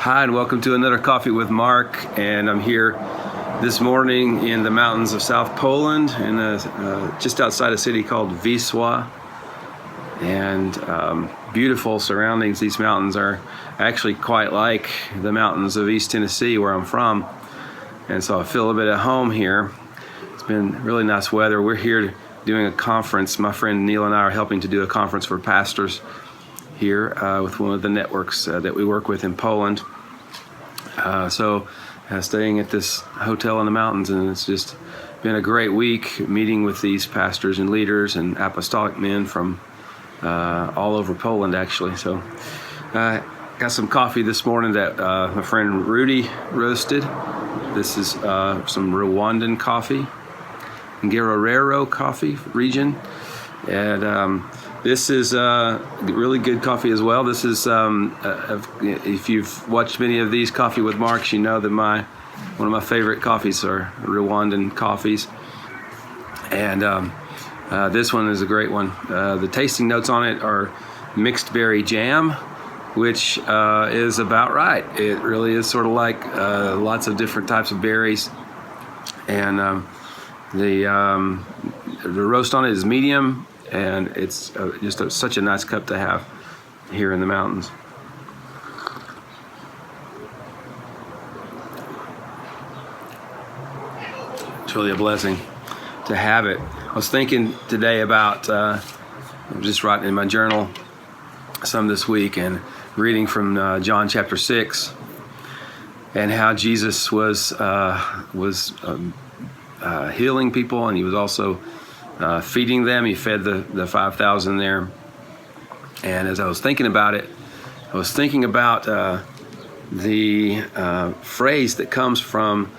Hi, and welcome to another Coffee with Mark. And I'm here this morning in the mountains of South Poland, in just outside a city called Wisła. And beautiful surroundings. These mountains are actually quite like the mountains of East Tennessee, where I'm from. And so I feel a bit at home here. It's been really nice weather. We're here doing a conference. My friend Neil and I are helping to do a conference for pastors here with one of the networks that we work with in Poland. Staying at this hotel in the mountains, and it's just been a great week meeting with these pastors and leaders and apostolic men from all over Poland, actually. So got some coffee this morning that my friend Rudy roasted. This is some Rwandan coffee, Guerrero coffee region. And this is really good coffee as well. This is, if you've watched many of these Coffee with Marks, you know that one of my favorite coffees are Rwandan coffees. And this one is a great one. The tasting notes on it are mixed berry jam, which is about right. It really is sort of like lots of different types of berries. And the roast on it is medium. And it's such a nice cup to have here in the mountains. It's really a blessing to have it. I was thinking today about, I'm just writing in my journal some this week and reading from John chapter 6, and how Jesus was healing people, and he was also feeding them. He fed the 5,000 there. And as I was thinking about it, I was thinking about the phrase that comes from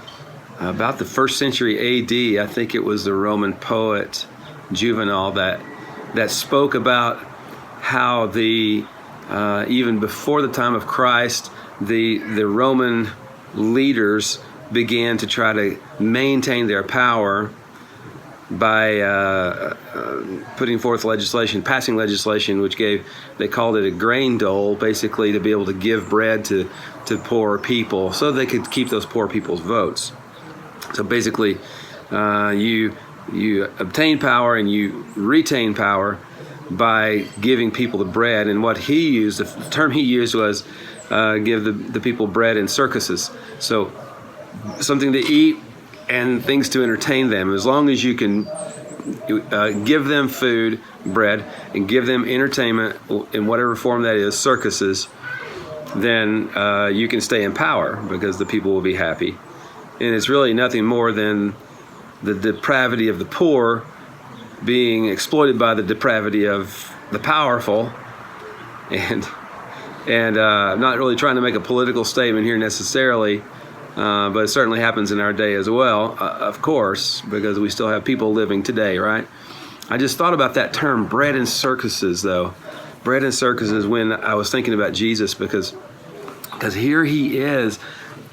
about the 1st century AD. I think it was the Roman poet Juvenal that spoke about how even before the time of Christ, the Roman leaders began to try to maintain their power by putting forth passing legislation, which they called it a grain dole, basically to be able to give bread to poor people so they could keep those poor people's votes. So basically, you obtain power and you retain power by giving people the bread. And what the term he used was give the people bread in circuses. So something to eat and things to entertain them. As long as you can give them food, bread, and give them entertainment in whatever form that is, circuses, then you can stay in power because the people will be happy. And it's really nothing more than the depravity of the poor being exploited by the depravity of the powerful. And I'm not really trying to make a political statement here necessarily, but it certainly happens in our day as well, of course, because we still have people living today, right? I just thought about that term, bread and circuses, though. Bread and circuses, when I was thinking about Jesus, because here he is.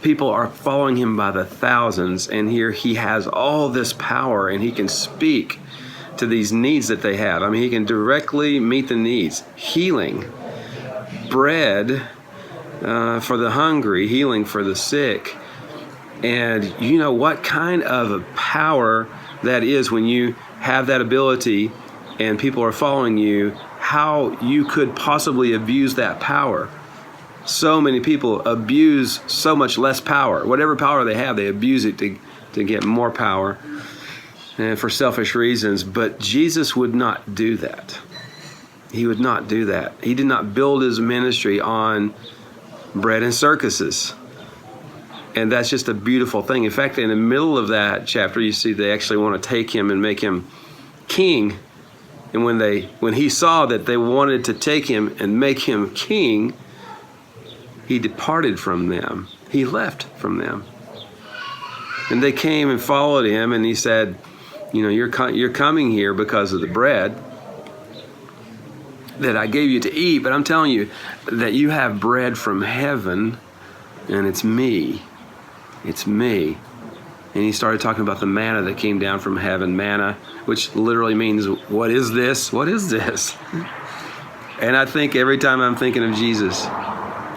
People are following him by the thousands, and here he has all this power, and he can speak to these needs that they have. I mean, he can directly meet the needs. Healing, bread for the hungry, healing for the sick. And you know what kind of a power that is when you have that ability and people are following you, how you could possibly abuse that power. So many people abuse so much less power. Whatever power they have, they abuse it to get more power and for selfish reasons. But Jesus would not do that. He would not do that. He did not build his ministry on bread and circuses. And that's just a beautiful thing. In fact, in the middle of that chapter, you see they actually want to take him and make him king. And when he saw that they wanted to take him and make him king, he departed from them. He left from them. And they came and followed him, and he said, you're coming here because of the bread that I gave you to eat, but I'm telling you that you have bread from heaven, and it's me. It's me. And he started talking about the manna that came down from heaven, manna, which literally means, what is this? What is this? And I think every time I'm thinking of Jesus,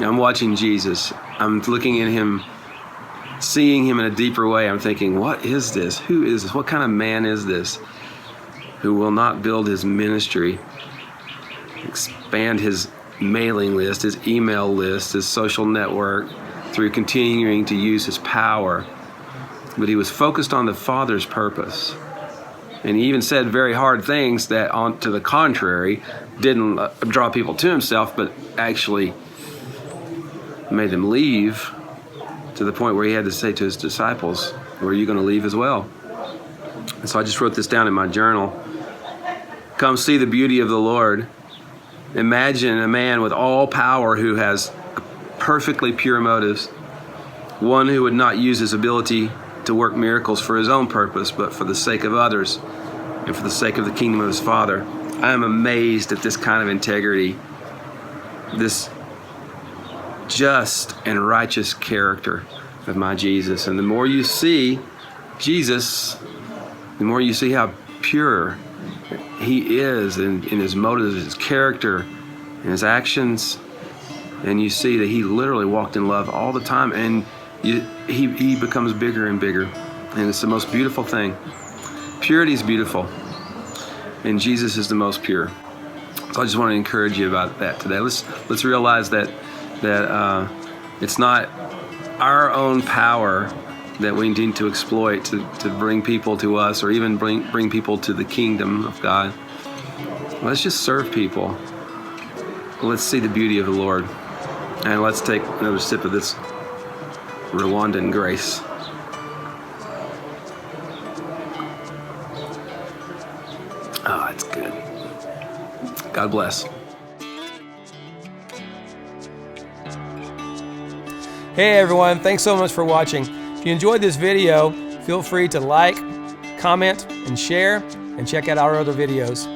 I'm watching Jesus. I'm looking at him, seeing him in a deeper way. I'm thinking, what is this? Who is this? What kind of man is this who will not build his ministry, expand his mailing list, his email list, his social network through continuing to use his power? But he was focused on the Father's purpose. And he even said very hard things that, to the contrary, didn't draw people to himself, but actually made them leave, to the point where he had to say to his disciples, "Are you going to leave as well?" And so I just wrote this down in my journal. Come see the beauty of the Lord. Imagine a man with all power who has perfectly pure motives, one who would not use his ability to work miracles for his own purpose, but for the sake of others and for the sake of the kingdom of his Father. I am amazed at this kind of integrity, this just and righteous character of my Jesus. And the more you see Jesus, the more you see how pure he is in his motives, his character, and his actions. And you see that he literally walked in love all the time, and he becomes bigger and bigger. And it's the most beautiful thing. Purity is beautiful, and Jesus is the most pure. So I just want to encourage you about that today. Let's realize that it's not our own power that we need to exploit to bring people to us, or even bring people to the kingdom of God. Let's just serve people. Let's see the beauty of the Lord. And let's take another sip of this Rwandan grace. Oh, it's good. God bless. Hey everyone, thanks so much for watching. If you enjoyed this video, feel free to like, comment, and share, and check out our other videos.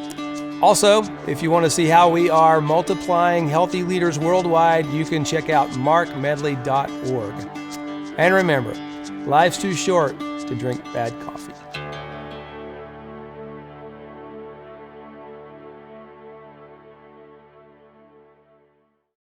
Also, if you want to see how we are multiplying healthy leaders worldwide, you can check out markmedley.org. And remember, life's too short to drink bad coffee.